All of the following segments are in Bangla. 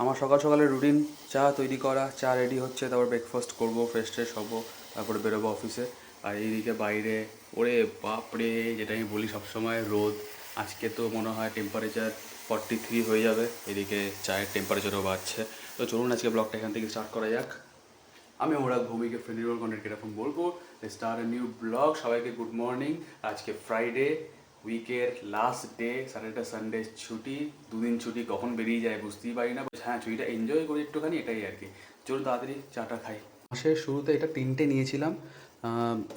আমার সকাল সকালের রুটিন চা তৈরি করা, চা রেডি হচ্ছে, তারপর ব্রেকফাস্ট করবো, ফ্রেশ ট্রেশ হবো, তারপরে বেরোবো অফিসে। আর এইদিকে বাইরে ওরে বাপরে, যেটা আমি বলি সবসময়, রোদ। আজকে তো মনে হয় টেম্পারেচার 43 হয়ে যাবে, এদিকে চায়ের টেম্পারেচারও বাড়ছে। তো চলুন আজকে ব্লগটা এখান থেকে স্টার্ট করা যাক। আমি ওরা ভূমিকে ফ্রেন্ডলি কন্টেন্ট এরকম বলবো, স্টার্ট এ নিউ ব্লগ। সবাইকে গুড মর্নিং। আজকে ফ্রাইডে, উইকের লাস্ট ডে, স্যাটারডে সানডে ছুটি, দুদিন ছুটি কখন বেরিয়ে যায় বুঝতেই পারি না। হ্যাঁ, ছুটিটা এনজয় করি একটুখানি, এটাই আর কি। চলুন তাড়াতাড়ি চাটা খাই। মাসের শুরুতে এটা 3টে নিয়েছিলাম,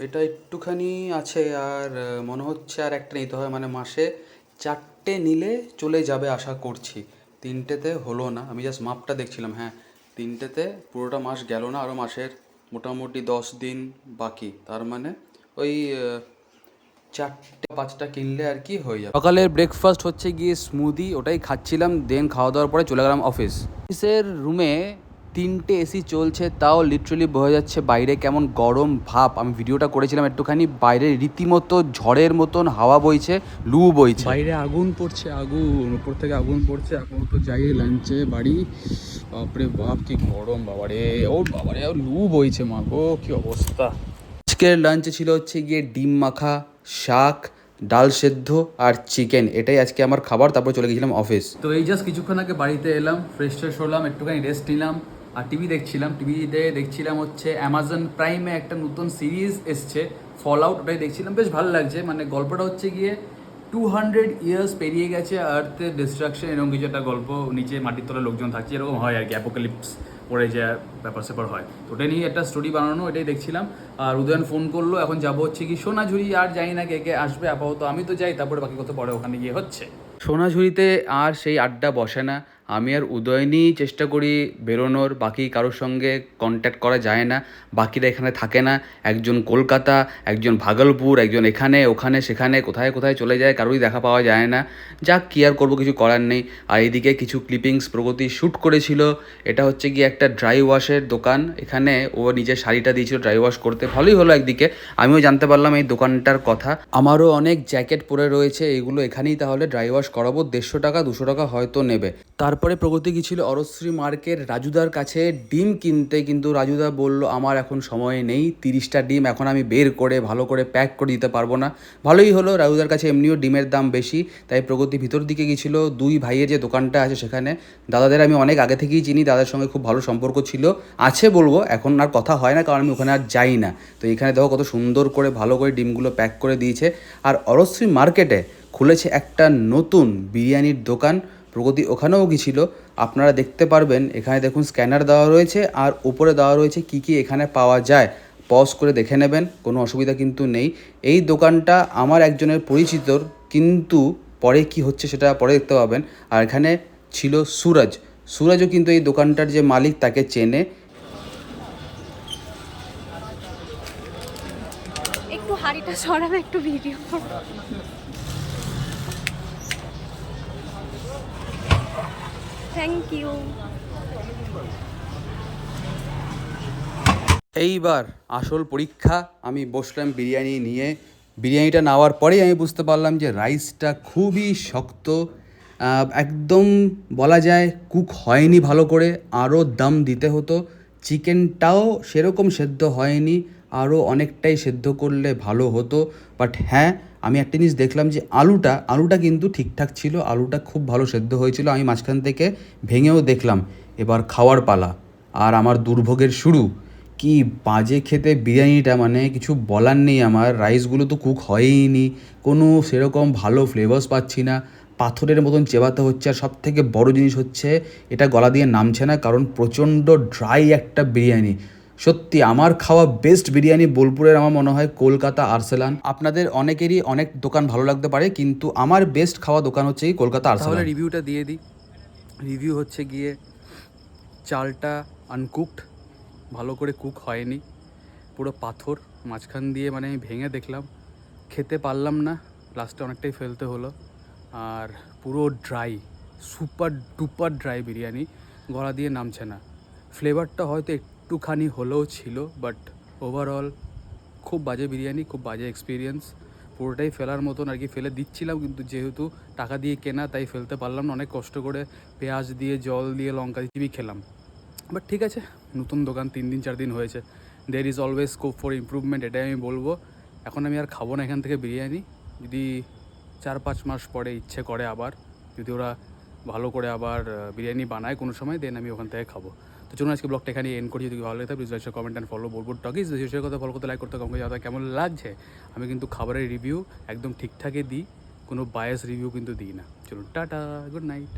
এটা একটুখানি আছে, আর মনে হচ্ছে আর একটা নিতে হবে, মানে মাসে 4টে নিলে চলে যাবে আশা করছি। 3টেতে হলো না, আমি জাস্ট মাপটা দেখছিলাম। হ্যাঁ, 3টেতে পুরোটা মাস গেল না, আরও মাসের মোটামুটি 10 দিন বাকি। তার মানে ওই 4টে 5টা কিনলে আর কি হয়ে যাবে। সকালের ব্রেকফাস্ট হচ্ছে গিয়ে স্মুদি, ওটাই খাচ্ছিলাম। দেন খাওয়া দাওয়ার পরে চলে গেলাম অফিসের রুমে। 3টে এসি চলছে, তাও লিটারালি বোঝা যাচ্ছে বাইরে কেমন গরম ভাব। আমি ভিডিওটা করেছিলাম একটুখানি, বাইরে রীতিমতো ঝড়ের মতন হাওয়া বইছে, লু বইছে, বাইরে আগুন পড়ছে, আগুন উপর থেকে আগুন পড়ছে। এখন তো যাই লাঞ্চে বাড়ি। বাপরে বাপ কি গরম, বাবারে ও বাবারে, লু বইছে, মা গো কি অবস্থা। আজকের লাঞ্চে ছিল হচ্ছে গিয়ে ডিম মাখা, শাক, ডাল সেদ্ধ আর চিকেন। এটাই আজকে আমার খাবার। তারপর চলে গেছিলাম অফিস। তো এই জাস্ট কিছুক্ষণ আগে বাড়িতে এলাম, ফ্রেশ ট্রেশ হলাম, একটুখানি রেস্ট নিলাম আর টিভি দেখছিলাম। টিভিতে দেখছিলাম হচ্ছে অ্যামাজন প্রাইমে একটা নতুন সিরিজ এসছে, ফল আউট। ওটাই দেখছিলাম, বেশ ভালো লাগছে। মানে গল্পটা হচ্ছে গিয়ে 200 ইয়ার্স পেরিয়ে গেছে, আর্থের ডিস্ট্রাকশন, এরকম কিছু একটা গল্প। নিচে মাটির তলায় লোকজন থাকছে, এরকম হয় আর কি, অ্যাপোকালিপস পড়ে যে ব্যাপার স্যাপার হয়। তো ওটা নিয়ে একটা স্টোরি বানানো, এটাই দেখছিলাম। আর উদয়ন ফোন করলো, এখন যাবো হচ্ছে কি সোনাঝুরি। আর জানি না কে কে আসবে, আপাতত আমি তো যাই, তারপরে বাকি কথা পরে ওখানে গিয়ে হচ্ছে। সোনাঝুরিতে আর সেই আড্ডা বসে না। আমি আর উদয়নই চেষ্টা করি বেরোনোর, বাকি কারোর সঙ্গে কন্ট্যাক্ট করা যায় না। বাকিরা এখানে থাকে না, একজন কলকাতা, একজন ভাগলপুর, একজন এখানে ওখানে সেখানে কোথায় কোথায় চলে যায়, কারোরই দেখা পাওয়া যায় না। যাক, কী আর করবো, কিছু করার নেই। আর এইদিকে কিছু ক্লিপিংস প্রগতি শ্যুট করেছিল। এটা হচ্ছে গিয়ে একটা ড্রাই ওয়াশের দোকান। এখানে ও নিজের শাড়িটা দিয়েছিল ড্রাই ওয়াশ করতে, ভালোই হলো একদিকে। আমিও জানতে পারলাম এই দোকানটার কথা। আমারও অনেক জ্যাকেট পরে রয়েছে, এগুলো এখানেই তাহলে ড্রাই ওয়াশ করাবো। 150 টাকা 200 টাকা হয়তো নেবে। তারপরে প্রগতি গিয়েছিল অরশ্রী মার্কেট রাজুদার কাছে ডিম কিনতে, কিন্তু রাজুদা বলল আমার এখন সময় নেই, 30টা ডিম এখন আমি বের করে ভালো করে প্যাক করে দিতে পারবো না। ভালোই হলো, রাজুদার কাছে এমনিও ডিমের দাম বেশি। তাই প্রগতি ভিতর দিকে গিয়েছিল, দুই ভাইয়ের যে দোকানটা আছে সেখানে। দাদাদের আমি অনেক আগে থেকেই চিনি, দাদার সঙ্গে খুব ভালো সম্পর্ক ছিল, আছে বলবো। এখন আর কথা হয় না, কারণ আমি ওখানে আর যাই না। তো এখানে দেখো কত সুন্দর করে ভালো করে ডিমগুলো প্যাক করে দিয়েছে। আর অরশ্রী মার্কেটে খুলেছে একটা নতুন বিরিয়ানির দোকান, প্রগতি ওখানেও গিয়েছিল। আপনারা দেখতে পারবেন, এখানে দেখুন স্ক্যানার দেওয়া রয়েছে, আর উপরে দেওয়া রয়েছে কি কি এখানে পাওয়া যায়। পজ করে দেখে নেবেন, কোনো অসুবিধা কিন্তু নেই। এই দোকানটা আমার একজনের পরিচিতর, কিন্তু পরে কি হচ্ছে সেটা পরে দেখতে পাবেন। আর এখানে ছিল সুরজও কিন্তু এই দোকানটার যে মালিক তাকে চেনে। একটু হাড়িটা সরাবে, একটু ভিডিও করো। Thank you. এইবার আসল পরীক্ষা। আমি বসলাম বিরিয়ানি নিয়ে। বিরিয়ানিটা নেওয়ার পরেই আমি বুঝতে পারলাম যে রাইসটা খুবই শক্ত, একদম বলা যায় কুক হয়নি ভালো করে, আরও দম দিতে হতো। চিকেনটাও সেরকম সেদ্ধ হয়নি, আরও অনেকটাই সেদ্ধ করলে ভালো হতো। বাট হ্যাঁ, আমি একটা জিনিস দেখলাম যে আলুটা কিন্তু ঠিকঠাক ছিল, আলুটা খুব ভালো সেদ্ধ হয়েছিল। আমি মাঝখান থেকে ভেঙেও দেখলাম। এবার খাওয়ার পালা, আর আমার দুর্ভোগের শুরু। কি বাজে খেতে বিরিয়ানিটা, মানে কিছু বলার নেই আমার। রাইসগুলো তো কুক হয়ইনি, কোনো সেরকম ভালো ফ্লেভার্স পাচ্ছি না, পাথরের মতন চেবাতে হচ্ছে। আর সব থেকে বড়ো জিনিস হচ্ছে এটা গলা দিয়ে নামছে না, কারণ প্রচণ্ড ড্রাই একটা বিরিয়ানি। সত্যি আমার খাওয়া বেস্ট বিরিয়ানি বোলপুরের আমার মনে হয় কলকাতা আরসালান। আপনাদের অনেকেরই অনেক দোকান ভালো লাগতে পারে, কিন্তু আমার বেস্ট খাওয়া দোকান হচ্ছে এই কলকাতা আরসালান। তাহলে রিভিউটা দিয়ে দিই। রিভিউ হচ্ছে গিয়ে চালটা আনকুকড, ভালো করে কুক হয়নি, পুরো পাথর মাঝখান দিয়ে। মানে আমি ভেঙে দেখলাম, খেতে পারলাম না, লাস্টে অনেকটাই ফেলতে হলো। আর পুরো dry, super duper dry biryani, গলা দিয়ে নামছে না। ফ্লেভারটা হয়তো একটুখানি হলেও ছিল, বাট ওভারঅল খুব বাজে বিরিয়ানি, খুব বাজে এক্সপিরিয়েন্স। পুরোটাই ফেলার মতন আর কি, ফেলে দিচ্ছিলাম, কিন্তু যেহেতু টাকা দিয়ে কেনা তাই ফেলতে পারলাম না। অনেক কষ্ট করে পেঁয়াজ দিয়ে, জল দিয়ে, লঙ্কা দিয়ে খেলাম। বাট ঠিক আছে, নতুন দোকান, 3 দিন 4 দিন হয়েছে, there is always scope for improvement, এটাই আমি বলবো। এখন আমি আর খাবো না এখান থেকে বিরিয়ানি। যদি 4-5 মাস পরে ইচ্ছে করে আবার, যদি ওরা ভালো করে আবার বিরিয়ানি বানায় কোনো সময়, দেন আমি ওখান থেকে খাবো। তো চলুন আজকে ব্লগটা এখানে এন্ড করি। যদি ভালো লাগে please like, comment and follow বোলবোর্ড টকিজ। বিষয়ের কথা ফলো করতে, লাইক করতে, কমেন্ট যাওয়া কেমন লাগছে। আমি কিন্তু খাবারের রিভিউ একদম ঠিকঠাকই দিই, কোনো বায়াস রিভিউ কিন্তু দিই না। চলুন টাটা, গুড নাইট।